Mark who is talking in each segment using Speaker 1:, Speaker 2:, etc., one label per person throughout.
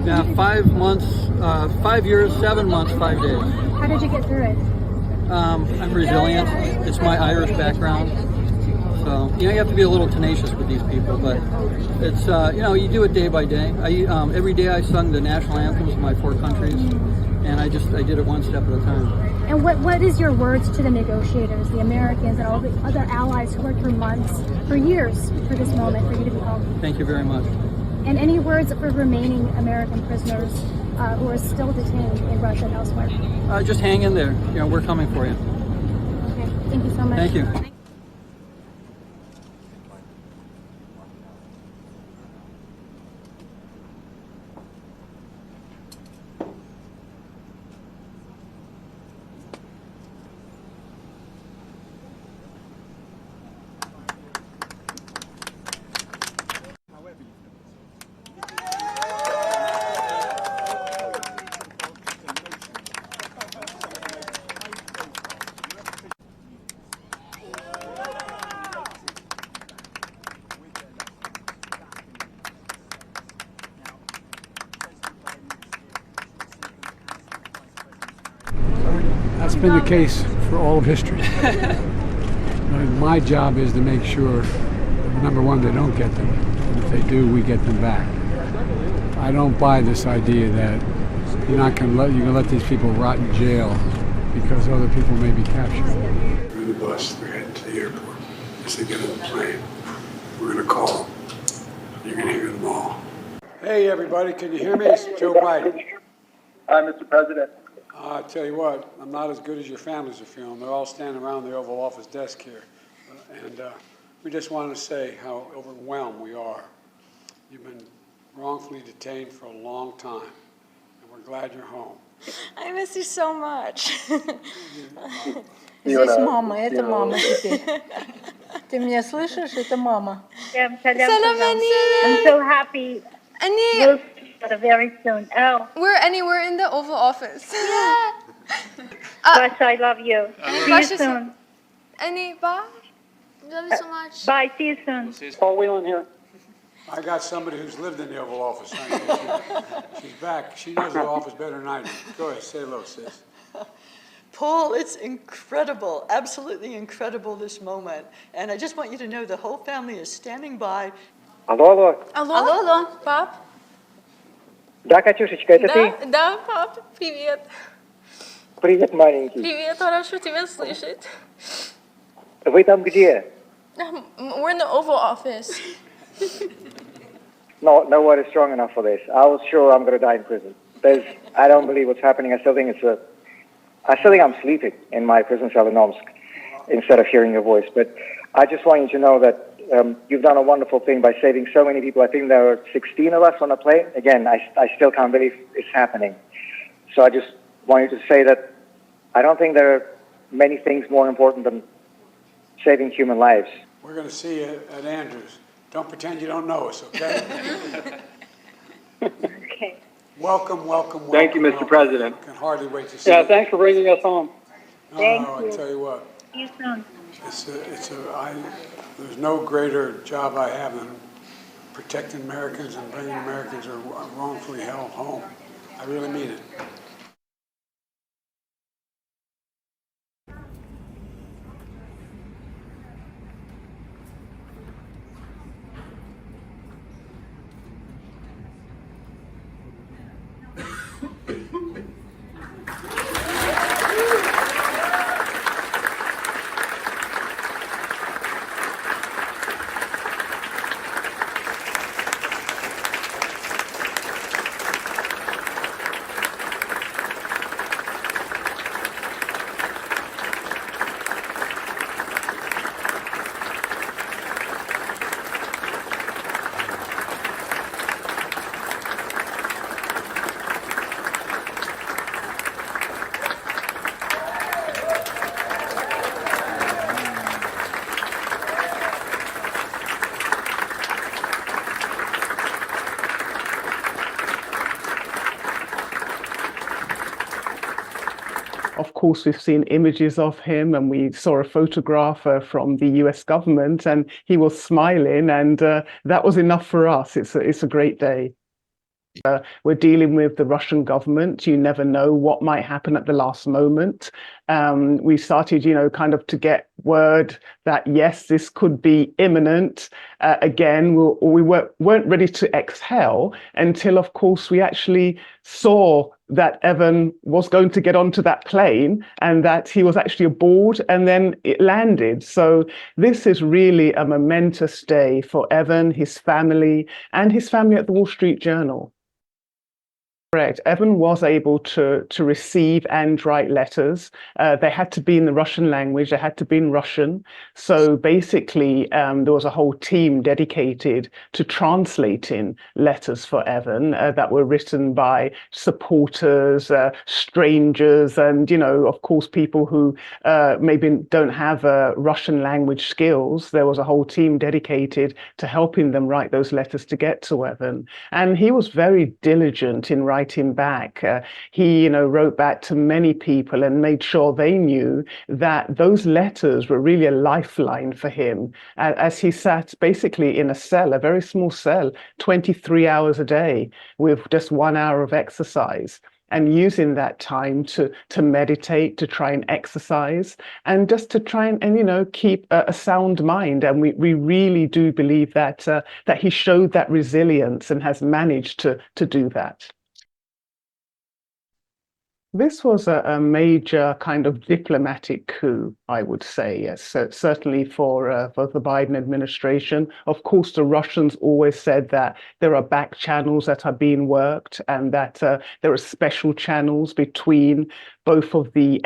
Speaker 1: Yeah, 5 months, 5 years, 7 months, 5 days.
Speaker 2: How did you get through it?
Speaker 1: I'm resilient. It's my Irish background. So, you have to be a little tenacious with these people, but it's, you do it day by day. Every day I sung the national anthems of my 4 countries, and I did it one step at a time.
Speaker 2: And what is your words to the negotiators, the Americans, and all the other allies who worked for months, for years, for this moment, for you to be home?
Speaker 1: Thank you very much.
Speaker 2: And any words for remaining American prisoners who are still detained in Russia and elsewhere?
Speaker 1: Just hang in there. We're coming for you.
Speaker 2: Okay, thank you so much.
Speaker 1: Thank you.
Speaker 3: That's been the case for all of history. My job is to make sure, number one, they don't get them. And if they do, we get them back. I don't buy this idea that you're gonna let these people rot in jail because other people may be captured. We're in the bus, we're heading to the airport. As they get on the plane, we're gonna call them. You're gonna hear them all. Hey everybody, can you hear me? It's Joe Biden.
Speaker 4: Hi, Mr. President.
Speaker 3: I tell you what, I'm not as good as your families are feeling. They're all standing around the Oval Office desk here. And we just want to say how overwhelmed we are. You've been wrongfully detained for a long time, and we're glad you're home.
Speaker 5: I miss you so much.
Speaker 6: Здесь мама, это мама теперь. Ты меня слышишь? Это мама.
Speaker 5: Salam,
Speaker 7: I'm so happy.
Speaker 5: Annie,
Speaker 7: We'll see each other very soon. Oh,
Speaker 5: we're in the Oval Office. Yeah.
Speaker 7: Basha, I love you. See you
Speaker 5: Basha,
Speaker 7: soon.
Speaker 5: Annie, bye. Love you so much.
Speaker 7: Bye. See you soon.
Speaker 4: Paul Whelan here.
Speaker 3: I got somebody who's lived in the Oval Office. She's back. She knows the office better than I do. Go ahead, say hello, sis.
Speaker 6: Paul, it's incredible, absolutely incredible, this moment. And I just want you to know the whole family is standing by.
Speaker 4: Алло.
Speaker 5: Алло, пап.
Speaker 4: Да, Катюшечка, это ты?
Speaker 5: Да, пап, привет.
Speaker 4: Привет, маленький.
Speaker 5: Привет, хорошо тебя слышать.
Speaker 4: Вы там где?
Speaker 5: We're in the Oval Office.
Speaker 4: No word is strong enough for this. I was sure I'm going to die in prison. I don't believe what's happening. I still think I'm sleeping in my prison cell in Omsk instead of hearing your voice. But I just want you to know that you've done a wonderful thing by saving so many people. I think there were 16 of us on the plane. Again, I still can't believe it's happening. So I just want you to say that I don't think there are many things more important than saving human lives.
Speaker 3: We're going to see you at Andrews. Don't pretend you don't know us, okay?
Speaker 7: Okay.
Speaker 3: Welcome.
Speaker 4: Thank you, Mr. President.
Speaker 3: I can hardly wait to see
Speaker 4: Yeah,
Speaker 3: you.
Speaker 4: thanks for bringing us home.
Speaker 7: Thank
Speaker 3: I
Speaker 7: you.
Speaker 3: tell you what,
Speaker 7: See you soon.
Speaker 3: there's no greater job I have than protecting Americans and bringing Americans who are wrongfully held home. I really mean it.
Speaker 8: Of course, we've seen images of him, and we saw a photograph from the US government, and he was smiling, and that was enough for us. It's a great day. We're dealing with the Russian government. You never know what might happen at the last moment. We started, kind of to get word that, yes, this could be imminent. Again, we weren't ready to exhale until, of course, we actually saw that Evan was going to get onto that plane and that he was actually aboard, and then it landed. So this is really a momentous day for Evan, his family, and his family at the Wall Street Journal. Correct. Evan was able to receive and write letters. They had to be in the Russian language. They had to be in Russian. So basically, there was a whole team dedicated to translating letters for Evan that were written by supporters, strangers, and, of course, people who maybe don't have Russian language skills. There was a whole team dedicated to helping them write those letters to get to Evan. And he was very diligent in writing back. He, wrote back to many people and made sure they knew that those letters were really a lifeline for him as he sat basically in a cell, a very small cell, 23 hours a day with just 1 hour of exercise, and using that time to meditate, to try and exercise, and just to try and keep a sound mind. And we really do believe that that he showed that resilience and has managed to do that. This was a major kind of diplomatic coup, I would say, yes. So certainly for the Biden administration. Of course, the Russians always said that there are back channels that are being worked, and that there are special channels between both of the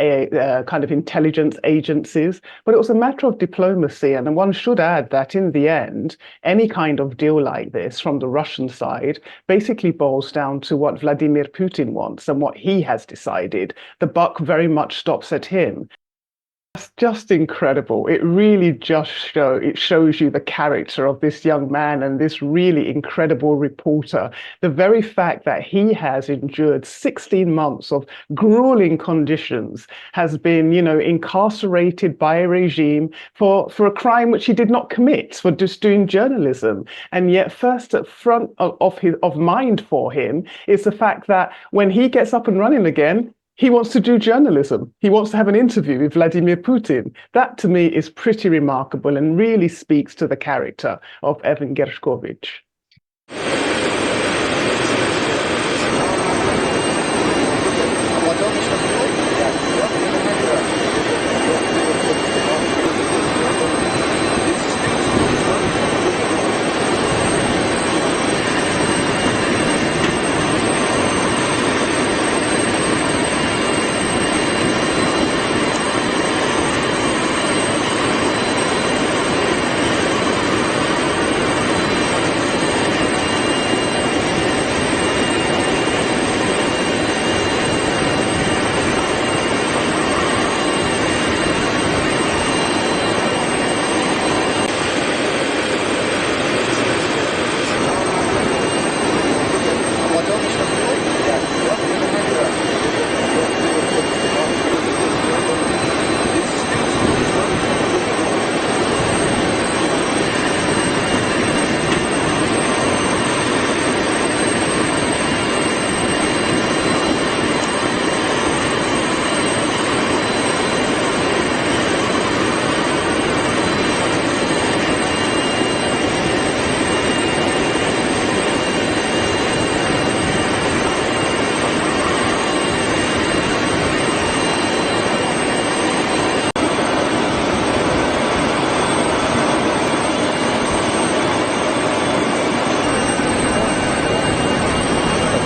Speaker 8: kind of intelligence agencies. But it was a matter of diplomacy. And one should add that in the end, any kind of deal like this from the Russian side basically boils down to what Vladimir Putin wants and what he has decided. The buck very much stops at him. That's just incredible. It really just shows you the character of this young man and this really incredible reporter. The very fact that he has endured 16 months of grueling conditions, has been, incarcerated by a regime for a crime which he did not commit, for just doing journalism. And yet first at front of mind for him is the fact that when he gets up and running again, he wants to do journalism. He wants to have an interview with Vladimir Putin. That, to me, is pretty remarkable and really speaks to the character of Evan Gershkovich.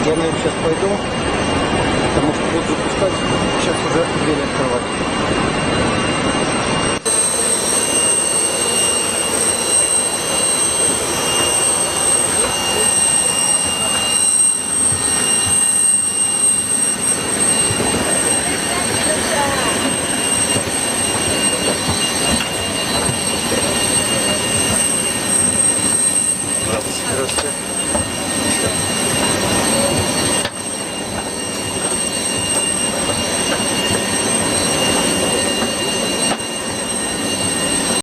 Speaker 9: Я, наверное, сейчас пойду, потому что буду запускать, сейчас уже дверь открывать. Здравствуйте.